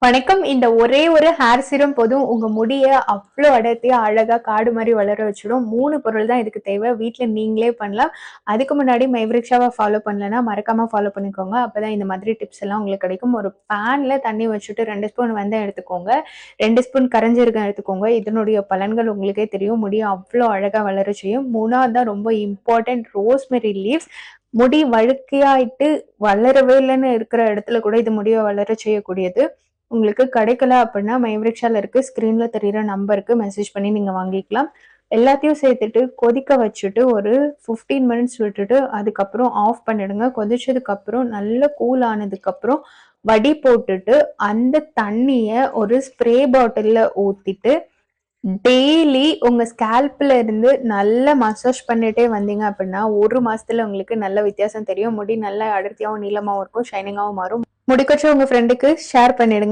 வணக்கம். இந்த ஒரே ஒரு ஹேர் சீரம் போதும் உங்க முடிய அவ்ளோ அடர்த்தியா, அழகா காடு மாரி வளர வச்சுடும். 3 பொருள் தான் இதுக்கு தேவை. வீட்ல நீங்களே பண்ணலாம். அதுக்கு முன்னாடி மைவரிக்ஷாவ ஃபாலோ பண்ணலன்னா, மறக்காம ஃபாலோ பண்ணிக்கோங்க. அப்பதான் இந்த மாதிரி டிப்ஸ் எல்லாம் உங்களுக்கு கிடைக்கும். ஒரு பேன்ல தண்ணி வச்சுட்டு 2 ஸ்பூன் வெந்தயம் எடுத்துக்கோங்க. 2 ஸ்பூன் கருஞ்சீரகம் எடுத்துக்கோங்க. இதனுடைய பலன்கள் உங்களுக்கே தெரியும். முடிய அவ்ளோ அழகா வளர செய்யும். 3வது தான் ரொம்ப இம்பார்ட்டன்ட் ரோஸ்மெரி லீவ்ஸ். முடி வழுக்கையாயிட்டு வளரவே இல்லன்னு இருக்கிற இடத்துல கூட இது முடிய வளர செய்யக்கூடியது. உங்களுக்கு கிடைக்கல அப்படின்னா மைவரிக்ஷால இருக்கு. ஸ்க்ரீன்ல தெரியிற நம்பருக்கு மெசேஜ் பண்ணி நீங்க வாங்கிக்கலாம். எல்லாத்தையும் சேர்த்துட்டு கொதிக்க வச்சுட்டு ஒரு 15 மினிட்ஸ் விட்டுட்டு அதுக்கப்புறம் ஆஃப் பண்ணிடுங்க. கொதிச்சதுக்கு அப்புறம் நல்ல கூல் ஆனதுக்கு அப்புறம் வடி போட்டுட்டு அந்த தண்ணிய ஒரு ஸ்ப்ரே பாட்டில்ல ஊத்திட்டு டெய்லி உங்க ஸ்கேல்ப்ல இருந்து நல்லா மசாஜ் பண்ணிட்டே வந்தீங்க அப்படின்னா 1 மாசத்துல உங்களுக்கு நல்ல வித்தியாசம் தெரியும். முடி நல்ல அடர்த்தியாவும் நீளமாவும் இருக்கும். ஷைனிங்காவும் மாறும். முடிக்கொற்ற உங்க ஃப்ரெண்டுக்கு ஷேர் பண்ணிடுங்க.